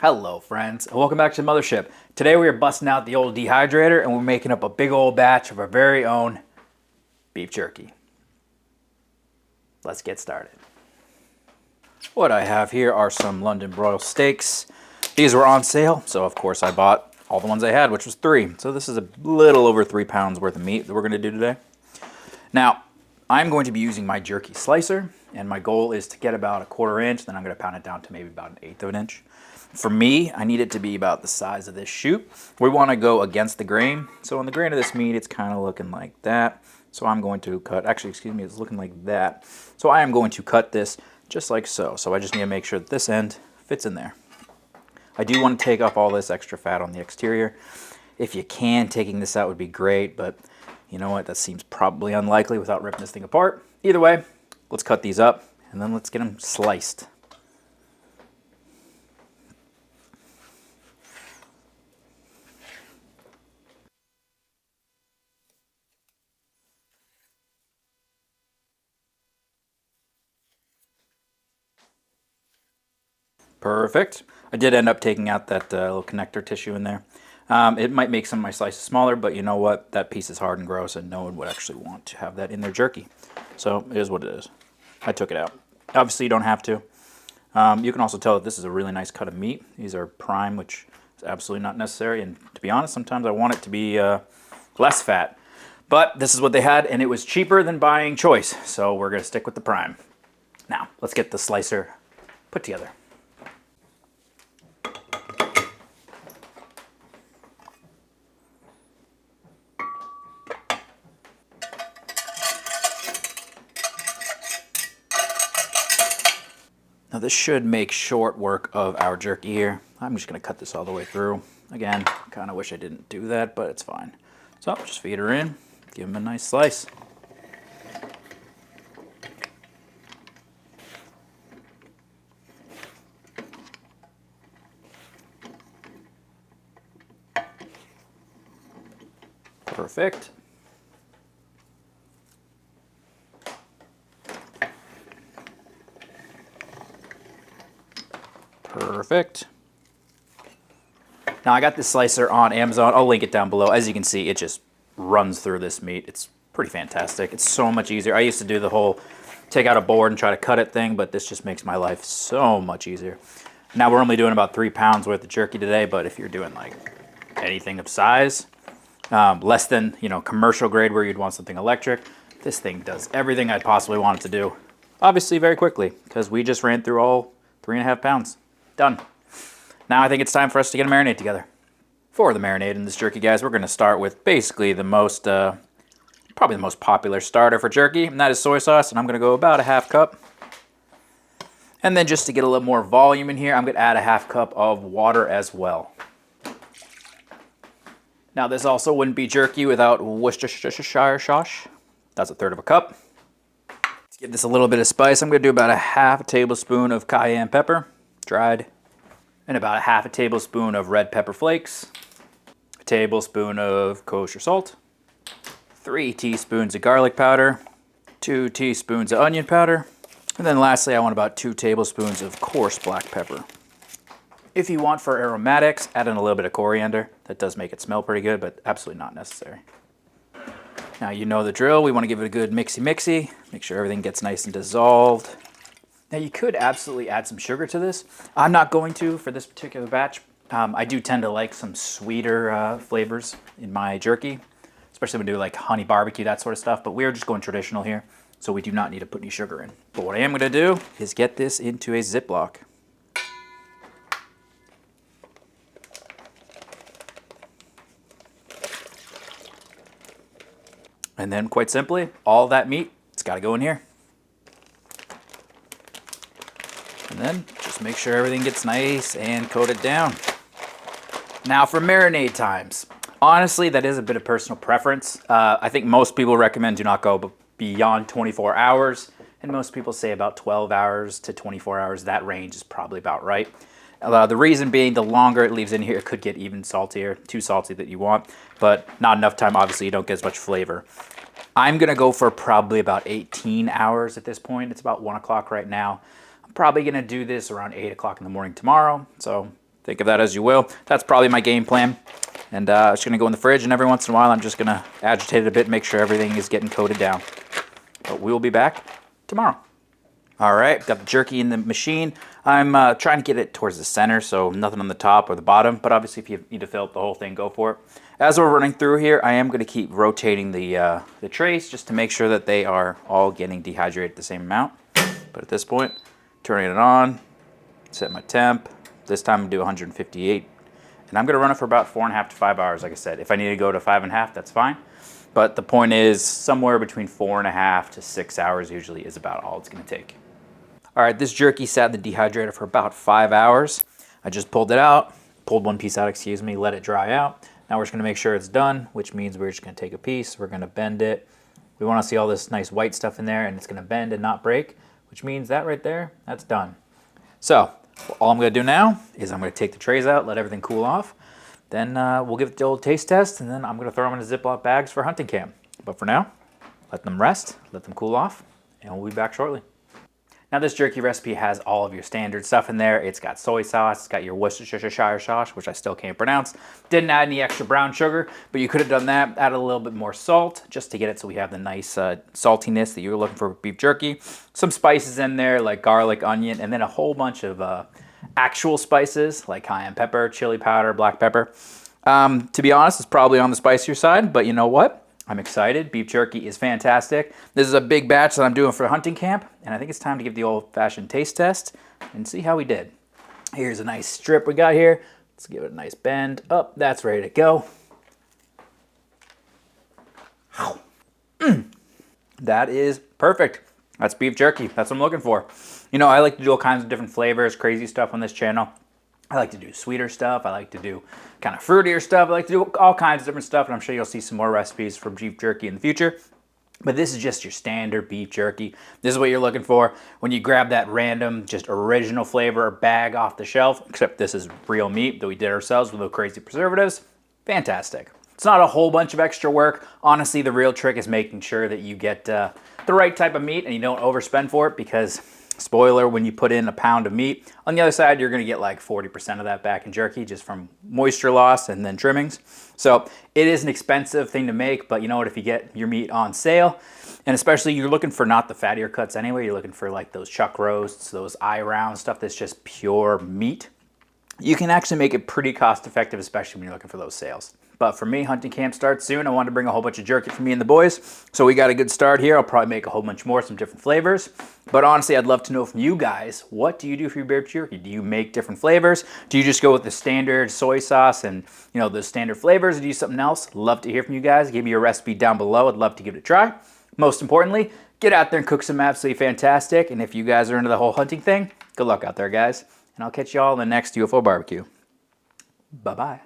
Hello friends, and welcome back to Mothership. Today we are busting out the old dehydrator and we're making up a big old batch of our very own beef jerky. Let's get started. What I have here are some London broil steaks. These were on sale, so of course I bought all the ones I had, which was 3. So this is a little over 3 pounds worth of meat that we're going to do today. Now, I'm going to be using my jerky slicer, and my goal is to get about a 1/4 inch, then I'm going to pound it down to maybe about 1/8 of an inch. For me, I need it to be about the size of this chute. We want to go against the grain. So on the grain of this meat, it's kind of looking like that. So I'm going to cut, actually, excuse me, it's looking like that. So I am going to cut this just like so. So I just need to make sure that this end fits in there. I do want to take off all this extra fat on the exterior. If you can, taking this out would be great, but you know what, that seems probably unlikely without ripping this thing apart. Either way, let's cut these up and then let's get them sliced. Perfect. I did end up taking out that little connector tissue in there. It might make some of my slices smaller, but you know what? That piece is hard and gross, and no one would actually want to have that in their jerky. So it is what it is. I took it out. Obviously, you don't have to. You can also tell that this is a really nice cut of meat. These are prime, which is absolutely not necessary. And to be honest, sometimes I want it to be less fat. But this is what they had, and it was cheaper than buying choice. So we're going to stick with the prime. Now, let's get the slicer put together. Now this should make short work of our jerky here. I'm just going to cut this all the way through. Again, kind of wish I didn't do that, but it's fine. So just feed her in, give him a nice slice. Perfect. Perfect. Now I got this slicer on Amazon. I'll link it down below. As you can see, it just runs through this meat. It's pretty fantastic. It's so much easier. I used to do the whole take out a board and try to cut it thing, but this just makes my life so much easier. Now we're only doing about 3 pounds worth of jerky today, but if you're doing like anything of size, less than, you know, commercial grade where you'd want something electric, this thing does everything I'd possibly want it to do. Obviously very quickly, because we just ran through all 3.5 pounds. Done. Now I think it's time for us to get a marinade together. For the marinade in this jerky, guys, we're going to start with basically the most, probably the most popular starter for jerky, and that is soy sauce, and I'm going to go about a 1/2 cup. And then just to get a little more volume in here, I'm going to add a 1/2 cup of water as well. Now this also wouldn't be jerky without Worcestershire sauce. That's 1/3 cup. To give this a little bit of spice, I'm going to do about a 1/2 tablespoon of cayenne pepper, dried, and about a 1/2 tablespoon of red pepper flakes, a tablespoon of kosher salt, 3 teaspoons of garlic powder, 2 teaspoons of onion powder, and then lastly I want about 2 tablespoons of coarse black pepper. If you want for aromatics, add in a little bit of coriander. That does make it smell pretty good, but absolutely not necessary. Now you know the drill. We want to give it a good mixy-mixy. Make sure everything gets nice and dissolved. Now you could absolutely add some sugar to this. I'm not going to for this particular batch. I do tend to like some sweeter flavors in my jerky, especially when we do like honey barbecue, that sort of stuff, but we're just going traditional here, so we do not need to put any sugar in. But what I am going to do is get this into a Ziploc. And then quite simply, all that meat, it's got to go in here. And then just make sure everything gets nice and coated down. Now for marinade times. Honestly, that is a bit of personal preference. I think most people recommend do not go beyond 24 hours. And most people say about 12 hours to 24 hours. That range is probably about right. The reason being, the longer it leaves in here, it could get even saltier, too salty that you want. But not enough time, obviously, you don't get as much flavor. I'm going to go for probably about 18 hours at this point. It's about 1 o'clock right now. I'm probably going to do this around 8 o'clock in the morning tomorrow. So Think of that as you will. That's probably my game plan. And it's going to go in the fridge, and every once in a while I'm just going to agitate it a bit, make sure everything is getting coated down. But we will be back tomorrow. All right, got the jerky in the machine. I'm trying to get it towards the center, so nothing on the top or the bottom. But obviously, if you need to fill up the whole thing, go for it. As we're running through here, I am going to keep rotating the trays just to make sure that they are all getting dehydrated the same amount. But at this point, turning it on, set my temp. This time I'm going to do 158. And I'm going to run it for about 4.5 to 5 hours, like I said. If I need to go to 5.5, that's fine. But the point is, somewhere between 4.5 to 6 hours usually is about all it's going to take. All right, this jerky sat in the dehydrator for about 5 hours. I just pulled it out, pulled one piece out, excuse me, let it dry out. Now we're just going to make sure it's done, which means we're just going to take a piece, we're going to bend it. We want to see all this nice white stuff in there, and it's going to bend and not break, which means that right there, that's done. So all I'm going to do now is I'm going to take the trays out, let everything cool off. Then we'll give it the old taste test, and then I'm going to throw them into Ziploc bags for hunting camp. But for now, let them rest, let them cool off, and we'll be back shortly. Now this jerky recipe has all of your standard stuff in there. It's got soy sauce, it's got your Worcestershire sauce, which I still can't pronounce. Didn't add any extra brown sugar, but you could have done that. Added a little bit more salt just to get it so we have the nice saltiness that you were looking for with beef jerky. Some spices in there like garlic, onion, and then a whole bunch of actual spices like cayenne pepper, chili powder, black pepper. To be honest, it's probably on the spicier side, but you know what? I'm excited. Beef jerky is fantastic. This is a big batch that I'm doing for hunting camp, and I think it's time to give the old-fashioned taste test and see how we did. Here's a nice strip we got here. Let's give it a nice bend. Up, that's ready to go. That is perfect. That's beef jerky. That's what I'm looking for. You know, I like to do all kinds of different flavors, crazy stuff on this channel. I like to do sweeter stuff. I like to do kind of fruitier stuff. I like to do all kinds of different stuff, and I'm sure you'll see some more recipes for beef jerky in the future. But this is just your standard beef jerky. This is what you're looking for when you grab that random, just original flavor bag off the shelf, except this is real meat that we did ourselves with no crazy preservatives. Fantastic. It's not a whole bunch of extra work. Honestly, the real trick is making sure that you get the right type of meat and you don't overspend for it, because spoiler, when you put in a pound of meat, on the other side, you're going to get like 40% of that back in jerky just from moisture loss and then trimmings. So it is an expensive thing to make, but you know what, if you get your meat on sale, and especially you're looking for not the fattier cuts anyway, you're looking for like those chuck roasts, those eye round stuff that's just pure meat, you can actually make it pretty cost effective, especially when you're looking for those sales. But for me, hunting camp starts soon. I wanted to bring a whole bunch of jerky for me and the boys. So we got a good start here. I'll probably make a whole bunch more, some different flavors. But honestly, I'd love to know from you guys, what do you do for your beef jerky? Do you make different flavors? Do you just go with the standard soy sauce and, you know, the standard flavors? Or do you do something else? Love to hear from you guys. Give me your recipe down below. I'd love to give it a try. Most importantly, get out there and cook some absolutely fantastic. And if you guys are into the whole hunting thing, good luck out there, guys. And I'll catch you all in the next UFO barbecue. Bye-bye.